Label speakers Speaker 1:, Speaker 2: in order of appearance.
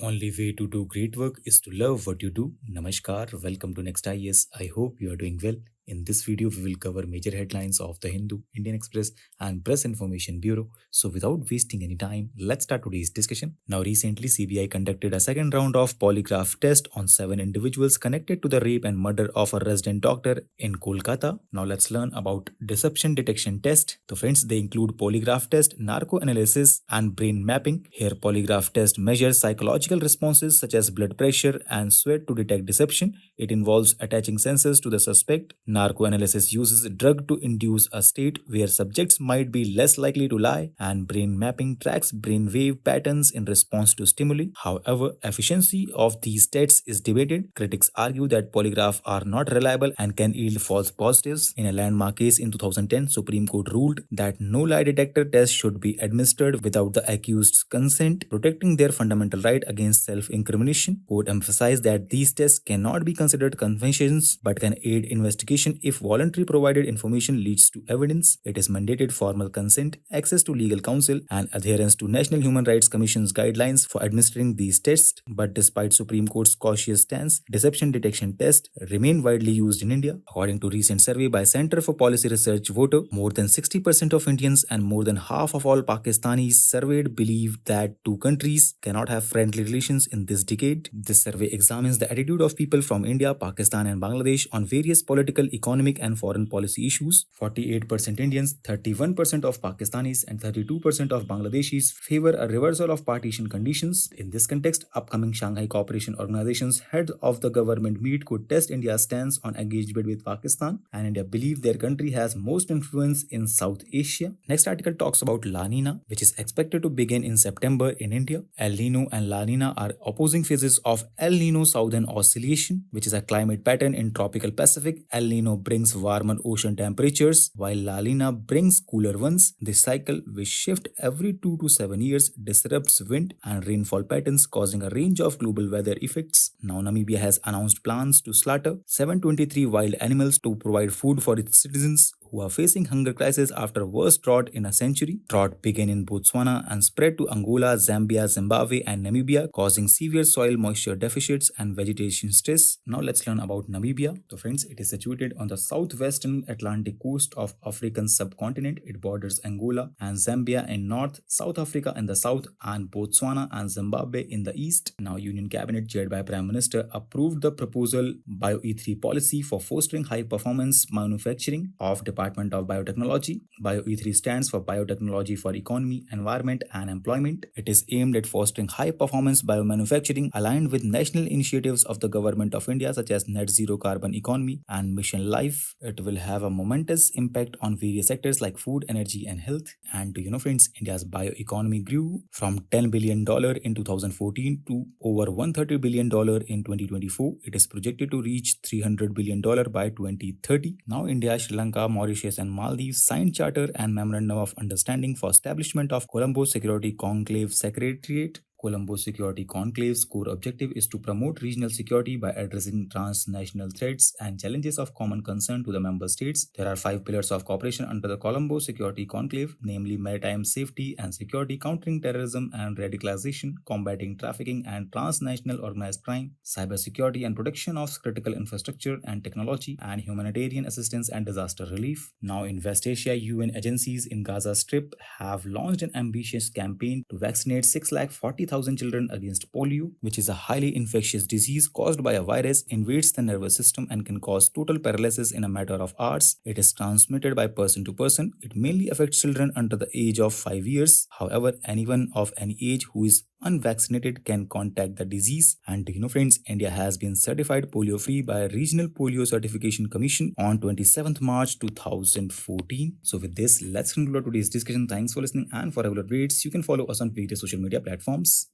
Speaker 1: only way to do great work is to love what you do. Namaskar, welcome to Next IS. I hope you are doing well. In this video, we will cover major headlines of the Hindu, Indian Express, and Press Information Bureau. So, without wasting any time, let's start today's discussion. Now, recently, CBI conducted a second round of polygraph test on 7 individuals connected to the rape and murder of a resident doctor in Kolkata. Now, let's learn about deception detection test. So, friends, they include polygraph test, narco analysis, and brain mapping. Here, polygraph test measures psychological responses such as blood pressure and sweat to detect deception. It involves attaching sensors to the suspect. Narcoanalysis uses a drug to induce a state where subjects might be less likely to lie, and brain mapping tracks brainwave patterns in response to stimuli. However, efficiency of these tests is debated. Critics argue that polygraphs are not reliable and can yield false positives. In a landmark case in 2010, Supreme Court ruled that no lie detector test should be administered without the accused's consent, protecting their fundamental right against self-incrimination. Court emphasized that these tests cannot be considered confessions but can aid investigation if voluntary provided information leads to evidence. It is mandated formal consent, access to legal counsel, and adherence to National Human Rights Commission's guidelines for administering these tests. But despite Supreme Court's cautious stance, deception detection tests remain widely used in India. According to recent survey by Center for Policy Research Voter, more than 60% of Indians and more than half of all Pakistanis surveyed believe that two countries cannot have friendly relations in this decade. This survey examines the attitude of people from India, Pakistan, and Bangladesh on various political, economic, and foreign policy issues. 48% Indians, 31% of Pakistanis, and 32% of Bangladeshis favor a reversal of partition conditions. In this context, upcoming Shanghai Cooperation Organization's head of the government meet could test India's stance on engagement with Pakistan, and India believes their country has most influence in South Asia. Next article talks about La Nina, which is expected to begin in September in India. El Nino and La Nina are opposing phases of El Nino Southern Oscillation, which is a climate pattern in tropical Pacific. El Nino brings warmer ocean temperatures, while La Nina brings cooler ones. This cycle, which shifts every 2 to 7 years, disrupts wind and rainfall patterns, causing a range of global weather effects. Now, Namibia has announced plans to slaughter 723 wild animals to provide food for its citizens who are facing hunger crisis after worst drought in a century. Drought began in Botswana and spread to Angola, Zambia, Zimbabwe, and Namibia, causing severe soil moisture deficits and vegetation stress. Now let's learn about Namibia. So friends, it is situated on the southwestern Atlantic coast of African subcontinent. It borders Angola and Zambia in north, South Africa in the south, and Botswana and Zimbabwe in the east. Now, Union Cabinet, chaired by Prime Minister, approved the proposal BioE3 policy for fostering high-performance manufacturing of Department of Biotechnology. BioE3 stands for Biotechnology for Economy, Environment, and Employment. It is aimed at fostering high-performance biomanufacturing aligned with national initiatives of the Government of India such as Net Zero Carbon Economy and Mission Life. It will have a momentous impact on various sectors like food, energy, and health. And friends, India's bioeconomy grew from $10 billion in 2014 to over $130 billion in 2024. It is projected to reach $300 billion by 2030. Now, India, Sri Lanka, Mauritius, and Maldives signed Charter and Memorandum of Understanding for establishment of Colombo Security Conclave Secretariat. Colombo Security Conclave's core objective is to promote regional security by addressing transnational threats and challenges of common concern to the member states. There are 5 pillars of cooperation under the Colombo Security Conclave, namely maritime safety and security, countering terrorism and radicalization, combating trafficking and transnational organized crime, cybersecurity and protection of critical infrastructure and technology, and humanitarian assistance and disaster relief. Now, in West Asia, UN agencies in Gaza Strip have launched an ambitious campaign to vaccinate 640,000 children against polio, which is a highly infectious disease caused by a virus, invades the nervous system and can cause total paralysis in a matter of hours. It is transmitted by person to person. It mainly affects children under the age of 5 years. However, anyone of any age who is unvaccinated can contact the disease. And friends, India has been certified polio-free by a Regional Polio Certification Commission on 27th March 2014. So with this, let's conclude today's discussion. Thanks for listening, and for regular updates, you can follow us on various social media platforms.